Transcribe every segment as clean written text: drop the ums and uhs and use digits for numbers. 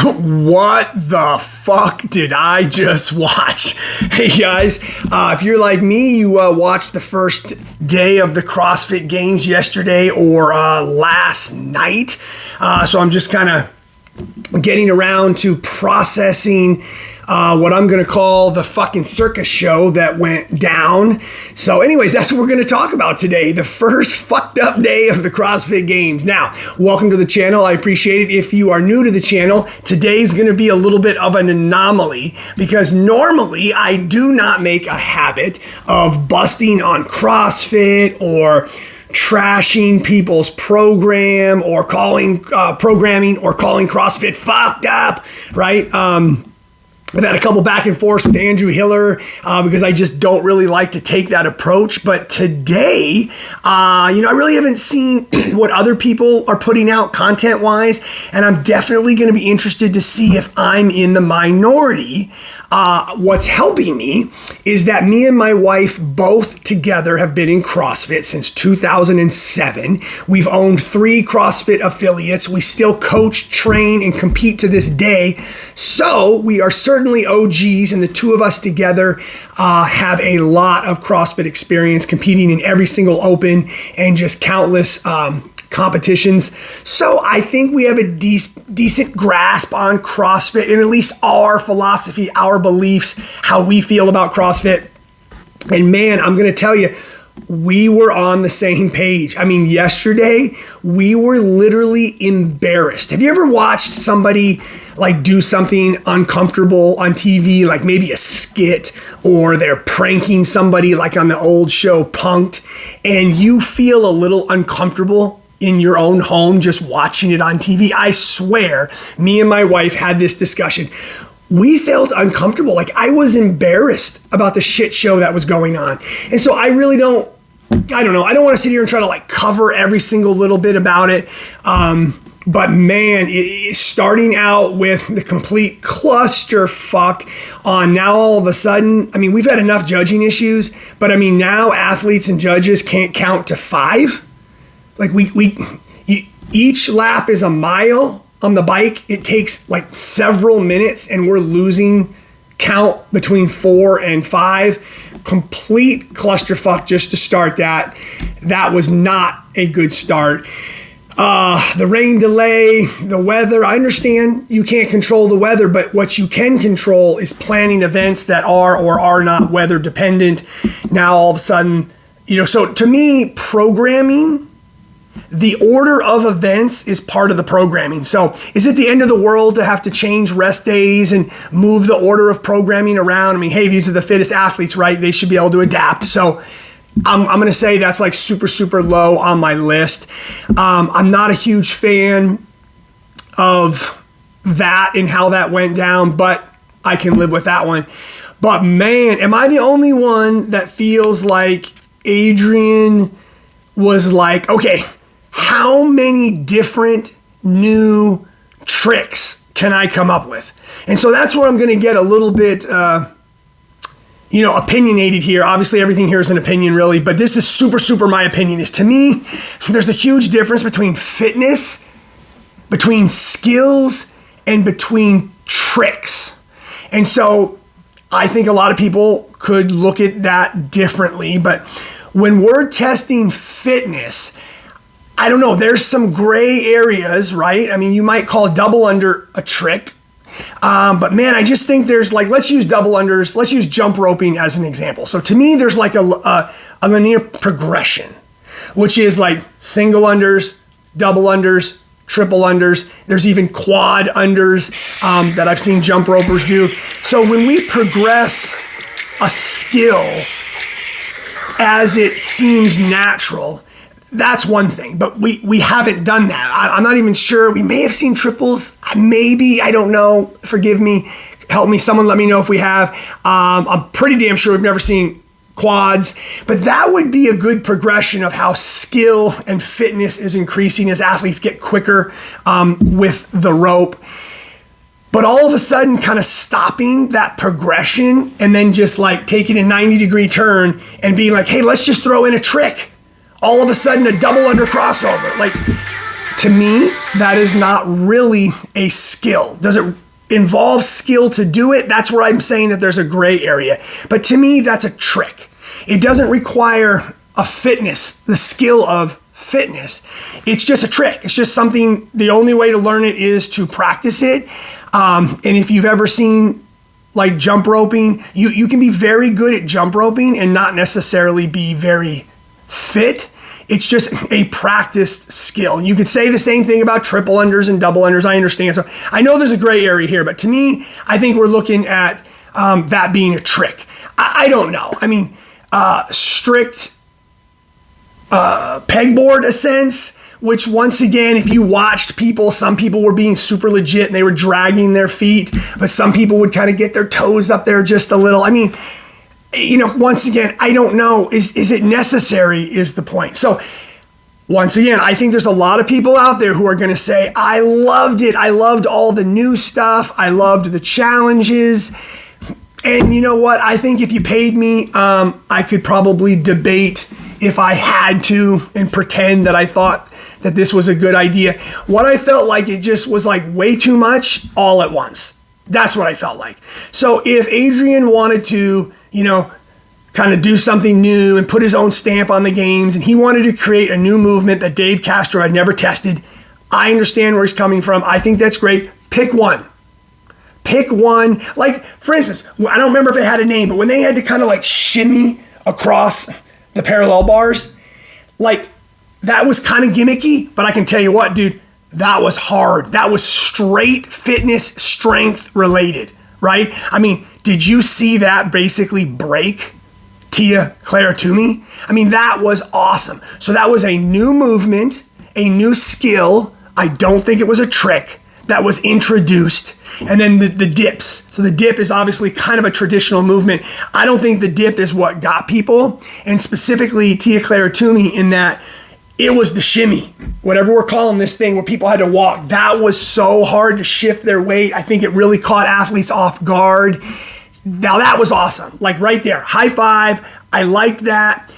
What the fuck did I just watch? Hey guys, if you're like me, you watched the first day of the CrossFit Games yesterday or last night. So I'm just kind of getting around to processing what I'm going to call the fucking circus show that went down. So anyways, that's what we're going to talk about today. The first fucked up day of the CrossFit Games. Now, welcome to the channel. I appreciate it. If you are new to the channel, today's going to be a little bit of an anomaly because normally I do not make a habit of busting on CrossFit or trashing people's program or calling programming or calling CrossFit fucked up, right? I've had a couple back and forths with Andrew Hiller because I just don't really like to take that approach. But today, I really haven't seen what other people are putting out content-wise, and I'm definitely going to be interested to see if I'm in the minority. What's helping me is that me and my wife both together have been in CrossFit since 2007. We've owned 3 CrossFit affiliates. We still coach, train, and compete to this day. So we are certainly OGs, and the two of us together have a lot of CrossFit experience competing in every single open and just countless competitions. So I think we have a decent grasp on CrossFit and at least our philosophy, our beliefs, how we feel about CrossFit. And man, I'm going to tell you, we were on the same page. I mean, yesterday we were literally embarrassed. Have you ever watched somebody like do something uncomfortable on TV, like maybe a skit, or they're pranking somebody like on the old show Punk'd, and you feel a little uncomfortable in your own home just watching it on TV? I swear, me and my wife had this discussion. We felt uncomfortable. Like I was embarrassed about the shit show that was going on. And so I really don't want to sit here and try to like cover every single little bit about it. But man, starting out with the complete clusterfuck on now all of a sudden, I mean, we've had enough judging issues, but I mean, now athletes and judges can't count to 5. Like each lap is a mile on the bike. It takes like several minutes and we're losing count between 4 and 5. Complete clusterfuck just to start that. That was not a good start. The rain delay, the weather. I understand you can't control the weather, but what you can control is planning events that are or are not weather dependent. Now all of a sudden, so to me, programming, the order of events is part of the programming. So is it the end of the world to have to change rest days and move the order of programming around? I mean, hey, these are the fittest athletes, right? They should be able to adapt. So I'm going to say that's like super, super low on my list. I'm not a huge fan of that and how that went down, but I can live with that one. But man, am I the only one that feels like Adrian was like, okay, how many different new tricks can I come up with? And so that's where I'm going to get a little bit, opinionated here. Obviously, everything here is an opinion, really, but this is super, super my opinion. Is to me, there's a huge difference between fitness, between skills, and between tricks. And so I think a lot of people could look at that differently, but when we're testing fitness, I don't know, there's some gray areas, right? I mean, you might call double under a trick, but man, I just think there's like, let's use double unders, let's use jump roping as an example. So to me, there's like a linear progression, which is like single unders, double unders, triple unders. There's even quad unders that I've seen jump ropers do. So when we progress a skill as it seems natural, that's one thing, but we haven't done that. I'm not even sure. We may have seen triples, maybe, I don't know. Forgive me, help me, someone let me know if we have. I'm pretty damn sure we've never seen quads, but that would be a good progression of how skill and fitness is increasing as athletes get quicker with the rope. But all of a sudden kind of stopping that progression and then just like taking a 90-degree turn and being like, hey, let's just throw in a trick. All of a sudden a double under crossover. Like, To me, that is not really a skill. Does it involve skill to do it? That's where I'm saying that there's a gray area. But to me, that's a trick. It doesn't require a fitness, the skill of fitness. It's just a trick. It's just something, the only way to learn it is to practice it. And if you've ever seen like jump roping, you can be very good at jump roping and not necessarily be very fit. It's just a practiced skill. You could say the same thing about triple unders and double unders. I understand. So I know there's a gray area here, but to me, I think we're looking at that being a trick. I don't know. I mean, strict pegboard ascents, which once again, if you watched people, some people were being super legit and they were dragging their feet, but some people would kind of get their toes up there just a little. I mean, once again, I don't know. Is it necessary is the point. So once again, I think there's a lot of people out there who are going to say, I loved it. I loved all the new stuff. I loved the challenges. And you know what? I think if you paid me, I could probably debate if I had to and pretend that I thought that this was a good idea. What I felt like, it just was like way too much all at once. That's what I felt like. So if Adrian wanted to, kind of do something new and put his own stamp on the games, and he wanted to create a new movement that Dave Castro had never tested, I understand where he's coming from. I think that's great. Pick one. Pick one. Like, for instance, I don't remember if it had a name, but when they had to kind of like shimmy across the parallel bars, like that was kind of gimmicky, but I can tell you what, dude, that was hard. That was straight fitness, strength related, right? I mean, did you see that basically break Tia Claire Toomey? I mean, that was awesome. So that was a new movement, a new skill. I don't think it was a trick that was introduced. And then the dips. So the dip is obviously kind of a traditional movement. I don't think the dip is what got people, and specifically Tia Claire Toomey, in that it was the shimmy, whatever we're calling this thing where people had to walk. That was so hard to shift their weight. I think it really caught athletes off guard. Now that was awesome. Like right there, high five. I liked that.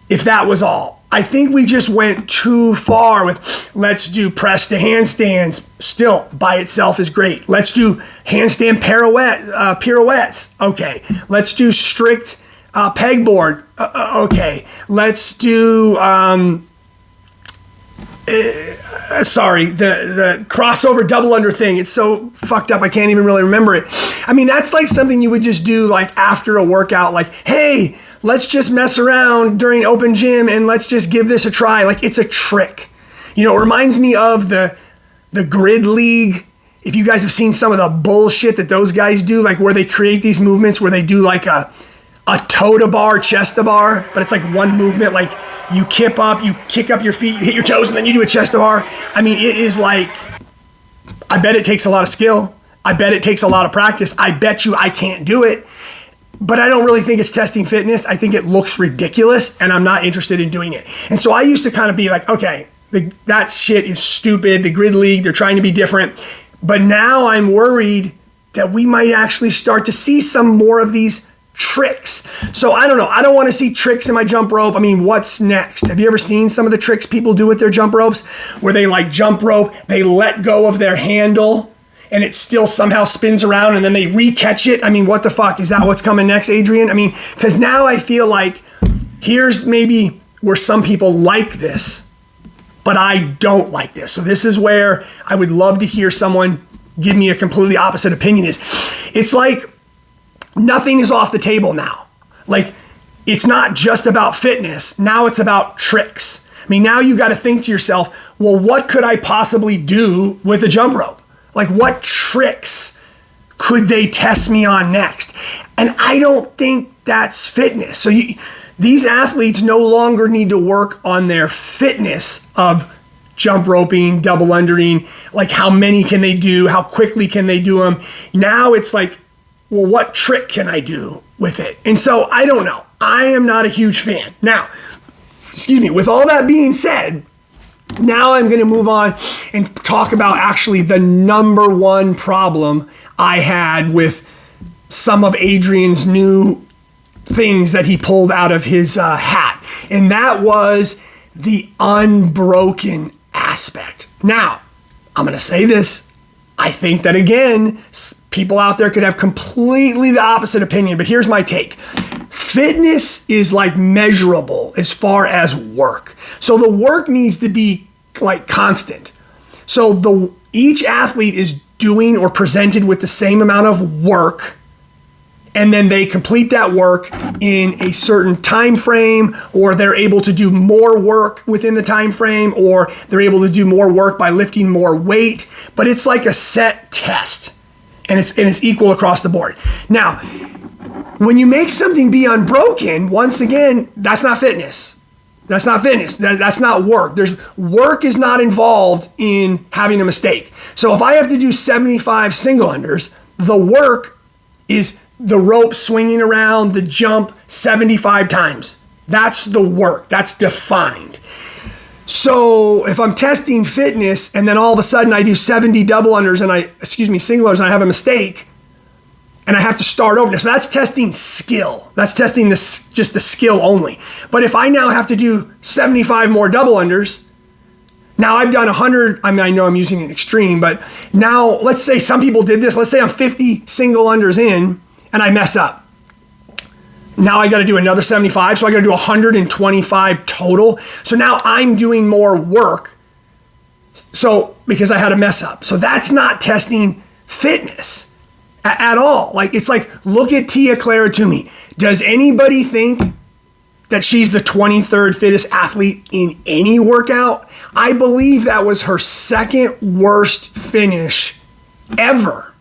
If that was all. I think we just went too far with let's do press to handstands. Still, by itself is great. Let's do handstand pirouettes. Okay. Let's do strict pegboard. Okay. Let's do the crossover double under thing. It's so fucked up, I can't even really remember it. I mean, that's like something you would just do like after a workout, like, hey, let's just mess around during open gym and let's just give this a try. Like, it's a trick. It reminds me of the grid league. If you guys have seen some of the bullshit that those guys do, like where they create these movements where they do like a toe to bar, chest to bar, but it's like one movement, like you kick up your feet, you hit your toes, and then you do a chest to bar. I mean, it is like, I bet it takes a lot of skill. I bet it takes a lot of practice. I bet you I can't do it, but I don't really think it's testing fitness. I think it looks ridiculous, and I'm not interested in doing it. And so I used to kind of be like, okay, that shit is stupid. The grid league, they're trying to be different. But now I'm worried that we might actually start to see some more of these tricks. So I don't know. I don't want to see tricks in my jump rope. I mean, what's next? Have you ever seen some of the tricks people do with their jump ropes where they like jump rope, they let go of their handle and it still somehow spins around and then they re-catch it? I mean, what the fuck? Is that what's coming next, Adrian? I mean, because now I feel like here's maybe where some people like this, but I don't like this. So this is where I would love to hear someone give me a completely opposite opinion. It's like nothing is off the table now. Like, it's not just about fitness. Now it's about tricks. I mean, now you got to think to yourself, well, what could I possibly do with a jump rope? Like, what tricks could they test me on next? And I don't think that's fitness. So these athletes no longer need to work on their fitness of jump roping, double undering, like how many can they do? How quickly can they do them? Now it's like, well, what trick can I do with it? And so I don't know. I am not a huge fan. Now, with all that being said, now I'm going to move on and talk about actually the number one problem I had with some of Adrian's new things that he pulled out of his hat. And that was the unbroken aspect. Now, I'm going to say this. I think that, again, people out there could have completely the opposite opinion, but here's my take. Fitness is like measurable as far as work. So the work needs to be like constant. So each athlete is doing or presented with the same amount of work, and then they complete that work in a certain time frame, or they're able to do more work within the time frame, or they're able to do more work by lifting more weight. But it's like a set test, and it's equal across the board. Now, when you make something be unbroken, once again, that's not fitness. That's not fitness. That's not work. Work is not involved in having a mistake. So if I have to do 75 single unders, the work is the rope swinging around the jump 75 times. That's the work. That's defined. So if I'm testing fitness and then all of a sudden I do 70 single unders and I have a mistake and I have to start over. So that's testing skill. That's testing just the skill only. But if I now have to do 75 more double unders, now I've done 100, I know I'm using an extreme, but now let's say some people did this. Let's say I'm 50 single unders in and I mess up. Now I got to do another 75, so I got to do 125 total. So now I'm doing more work. So because I had a mess up. So that's not testing fitness at all. Like, it's like, look at Tia Clara Toomey. Does anybody think that she's the 23rd fittest athlete in any workout? I believe that was her second worst finish ever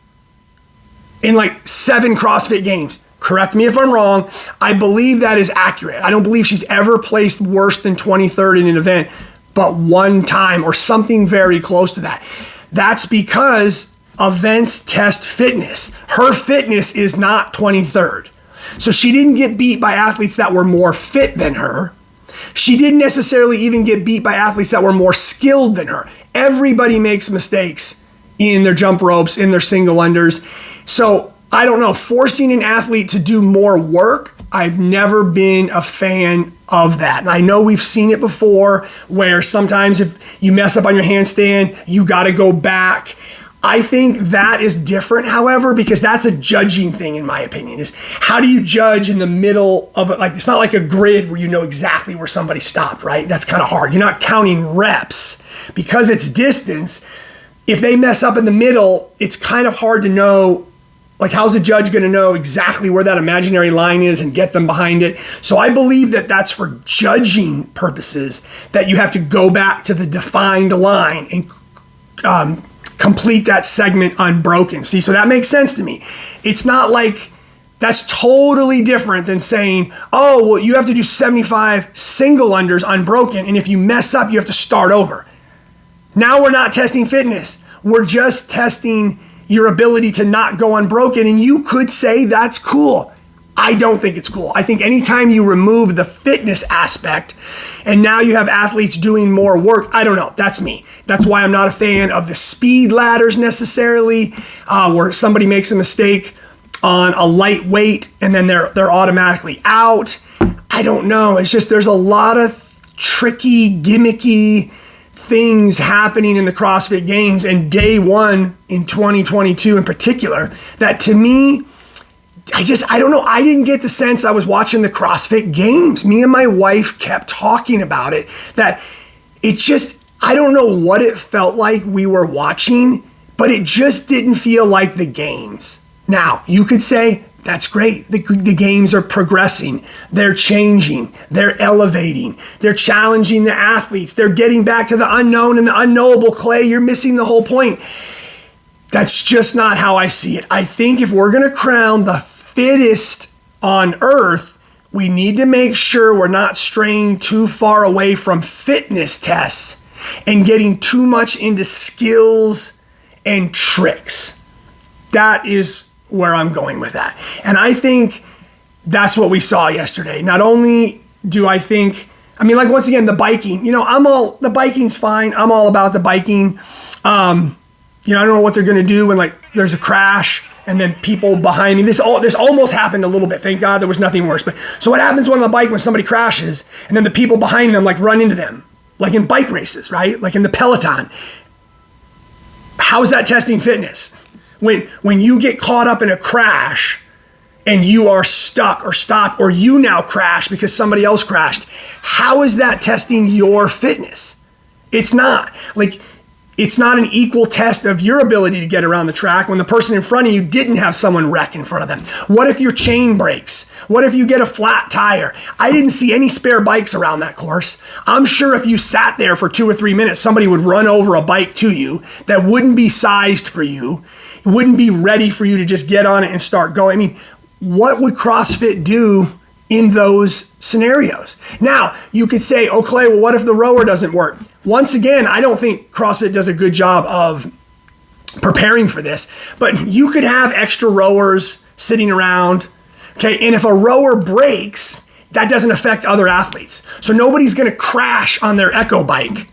in like 7 CrossFit Games. Correct me if I'm wrong. I believe that is accurate. I don't believe she's ever placed worse than 23rd in an event, but one time or something very close to that. That's because events test fitness. Her fitness is not 23rd. So she didn't get beat by athletes that were more fit than her. She didn't necessarily even get beat by athletes that were more skilled than her. Everybody makes mistakes in their jump ropes, in their single unders. So I don't know, forcing an athlete to do more work, I've never been a fan of that. And I know we've seen it before where sometimes if you mess up on your handstand, you got to go back. I think that is different, however, because that's a judging thing, in my opinion, is how do you judge in the middle of it? Like, it's not like a grid where you know exactly where somebody stopped, right? That's kind of hard. You're not counting reps because it's distance. If they mess up in the middle, it's kind of hard to know, like, how's the judge going to know exactly where that imaginary line is and get them behind it? So I believe that that's for judging purposes, that you have to go back to the defined line and complete that segment unbroken. See, so that makes sense to me. It's not like that's totally different than saying, oh, well, you have to do 75 single unders unbroken, and if you mess up, you have to start over. Now we're not testing fitness. We're just testing your ability to not go unbroken, and you could say that's cool. I don't think it's cool. I think anytime you remove the fitness aspect and now you have athletes doing more work, I don't know. That's me. That's why I'm not a fan of the speed ladders necessarily, where somebody makes a mistake on a light weight and then they're automatically out. I don't know. It's just there's a lot of tricky, gimmicky things happening in the CrossFit Games and day one in 2022 in particular that to me, I don't know. I didn't get the sense I was watching the CrossFit Games. Me and my wife kept talking about it, that it just, I don't know what it felt like we were watching, but it just didn't feel like the games. Now, you could say, that's great. The games are progressing. They're changing. They're elevating. They're challenging the athletes. They're getting back to the unknown and the unknowable. Clay, you're missing the whole point. That's just not how I see it. I think if we're going to crown the fittest on earth, we need to make sure we're not straying too far away from fitness tests and getting too much into skills and tricks. That is where I'm going with that. And I think that's what we saw yesterday. Not only do I think, like, once again, the biking, the biking's fine. I'm all about the biking. I don't know what they're going to do when, like, there's a crash and then people behind me. This almost happened a little bit. Thank God there was nothing worse. But so what happens on the bike when somebody crashes and then the people behind them, like, run into them? like in bike races, right? Like in the Peloton. How is that testing fitness? When you get caught up in a crash and you are stuck or stopped, or you now crash because somebody else crashed, how is that testing your fitness? It's not. Like, it's not an equal test of your ability to get around the track when the person in front of you didn't have someone wreck in front of them. What if your chain breaks? What if you get a flat tire? I didn't see any spare bikes around that course. I'm sure if you sat there for 2 or 3 minutes, somebody would run over a bike to you that wouldn't be sized for you. It wouldn't be ready for you to just get on it and start going. I mean, what would CrossFit do in those scenarios? Now, you could say, okay, well, what if the rower doesn't work? Once again, I don't think CrossFit does a good job of preparing for this, but you could have extra rowers sitting around, okay? And if a rower breaks, that doesn't affect other athletes. So nobody's gonna crash on their Echo bike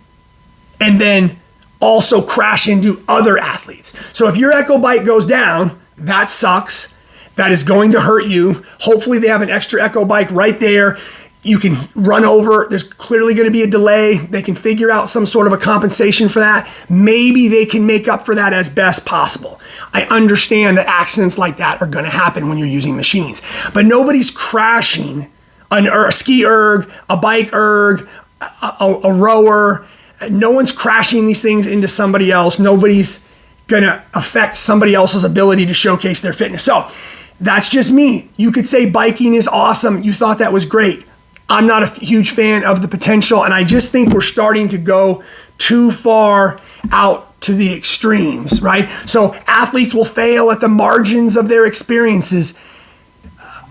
and then also crash into other athletes. So if your Echo bike goes down, that sucks. That is going to hurt you. Hopefully they have an extra Echo bike right there. You can run over. There's clearly going to be a delay. They can figure out some sort of a compensation for that. Maybe they can make up for that as best possible. I understand that accidents like that are going to happen when you're using machines. But nobody's crashing a ski erg, a bike erg, a rower. No one's crashing these things into somebody else. Nobody's going to affect somebody else's ability to showcase their fitness. So that's just me. You could say biking is awesome. You thought that was great. I'm not a huge fan of the potential, and I just think we're starting to go too far out to the extremes, right? So athletes will fail at the margins of their experiences.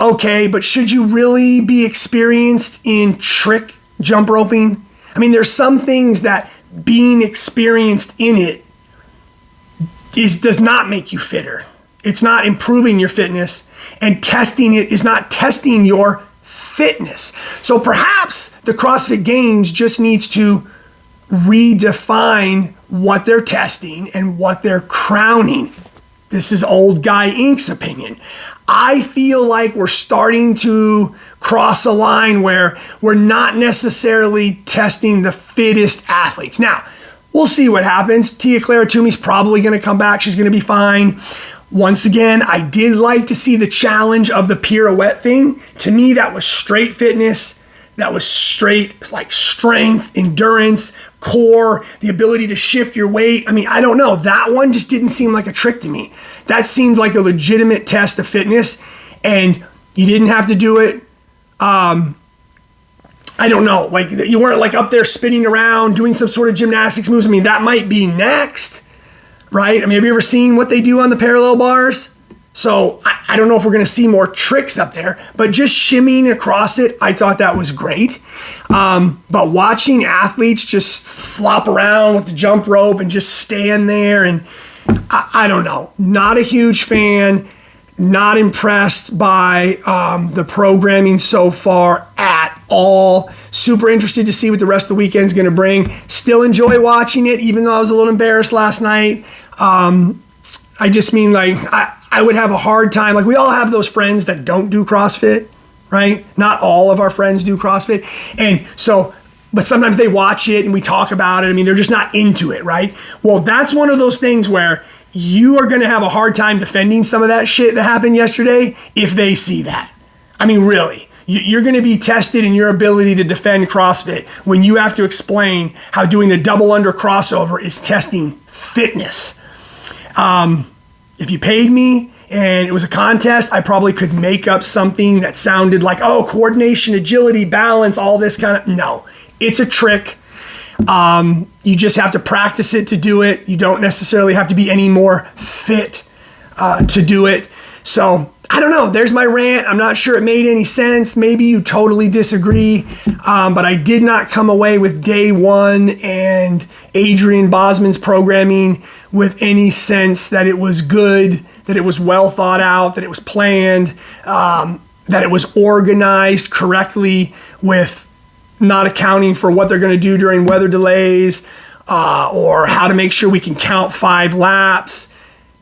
Okay, but should you really be experienced in trick jump roping? I mean, there's some things that being experienced in it does not make you fitter. It's not improving your fitness, and testing it is not testing your fitness. So perhaps the CrossFit Games just needs to redefine what they're testing and what they're crowning. This is Old Guy Inc.'s opinion. I feel like we're starting to cross a line where we're not necessarily testing the fittest athletes. Now, we'll see what happens. Tia Clara Toomey's probably going to come back. She's going to be fine. Once again, I did like to see the challenge of the pirouette thing. To me, that was straight fitness. That was straight like strength, endurance, core, the ability to shift your weight. I mean, I don't know. That one just didn't seem like a trick to me. That seemed like a legitimate test of fitness, and you didn't have to do it. I don't know. Like, you weren't like up there spinning around, doing some sort of gymnastics moves. I mean, that might be next. Right? I mean, have you ever seen what they do on the parallel bars? So I don't know if we're going to see more tricks up there, but just shimmying across it, I thought that was great. But watching athletes just flop around with the jump rope and just stand there, and I don't know, not a huge fan, not impressed by the programming so far at all. Super interested to see what the rest of the weekend's going to bring. Still enjoy watching it, even though I was a little embarrassed last night. I just mean, like, I would have a hard time. Like, we all have those friends that don't do CrossFit, right? Not all of our friends do CrossFit. And so, but sometimes they watch it and we talk about it. I mean, they're just not into it, right? Well, that's one of those things where you are going to have a hard time defending some of that shit that happened yesterday if they see that. I mean, really. You're going to be tested in your ability to defend CrossFit when you have to explain how doing a double under crossover is testing fitness. If you paid me and it was a contest, I probably could make up something that sounded like, oh, coordination, agility, balance, all this kind of. No, it's a trick. You just have to practice it to do it. You don't necessarily have to be any more fit to do it. So I don't know. There's my rant. I'm not sure it made any sense. Maybe you totally disagree. But I did not come away with day one and Adrian Bosman's programming with any sense that it was good, that it was well thought out, that it was planned, that it was organized correctly with not accounting for what they're going to do during weather delays, or how to make sure we can count 5 laps.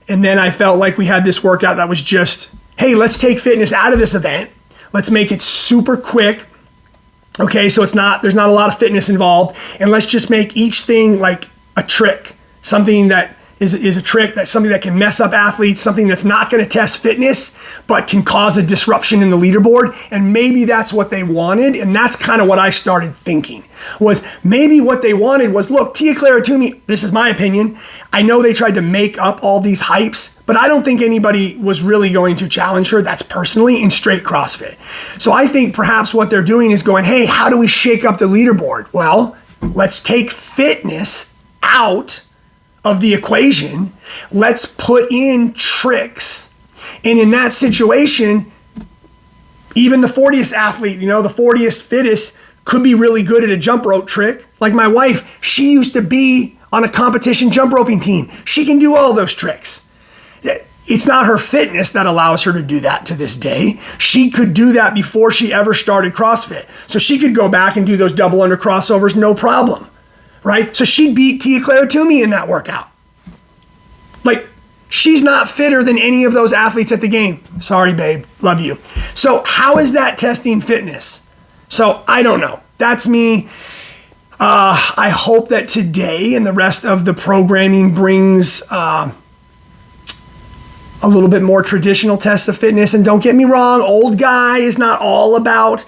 And then I felt like we had this workout that was just, hey, let's take fitness out of this event. Let's make it super quick. Okay, so there's not a lot of fitness involved, and let's just make each thing like a trick, something that is a trick, that's something that can mess up athletes, something that's not going to test fitness, but can cause a disruption in the leaderboard. And maybe that's what they wanted, and that's kind of what I started thinking, was maybe what they wanted was, look, Tia Clara Toomey, this is my opinion, I know they tried to make up all these hypes, but I don't think anybody was really going to challenge her, that's personally, in straight CrossFit. So I think perhaps what they're doing is going, hey, how do we shake up the leaderboard? Well, let's take fitness out of the equation. Let's put in tricks. And in that situation, even the 40th athlete, the 40th fittest could be really good at a jump rope trick. Like my wife, she used to be on a competition jump roping team. She can do all those tricks. It's not her fitness that allows her to do that to this day. She could do that before she ever started CrossFit. So she could go back and do those double under crossovers, no problem. Right? So she'd beat Tia Clara Toomey in that workout. Like, she's not fitter than any of those athletes at the game. Sorry, babe. Love you. So how is that testing fitness? So I don't know. That's me. I hope that today and the rest of the programming brings a little bit more traditional tests of fitness. And don't get me wrong, old guy is not all about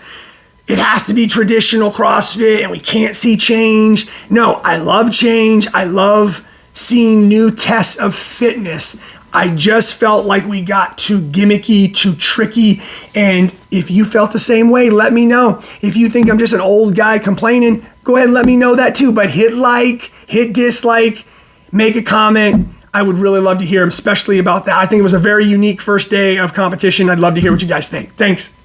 it has to be traditional CrossFit and we can't see change. No, I love change. I love seeing new tests of fitness. I just felt like we got too gimmicky, too tricky. And if you felt the same way, let me know. If you think I'm just an old guy complaining, go ahead and let me know that too. But hit like, hit dislike, make a comment. I would really love to hear, especially about that. I think it was a very unique first day of competition. I'd love to hear what you guys think. Thanks.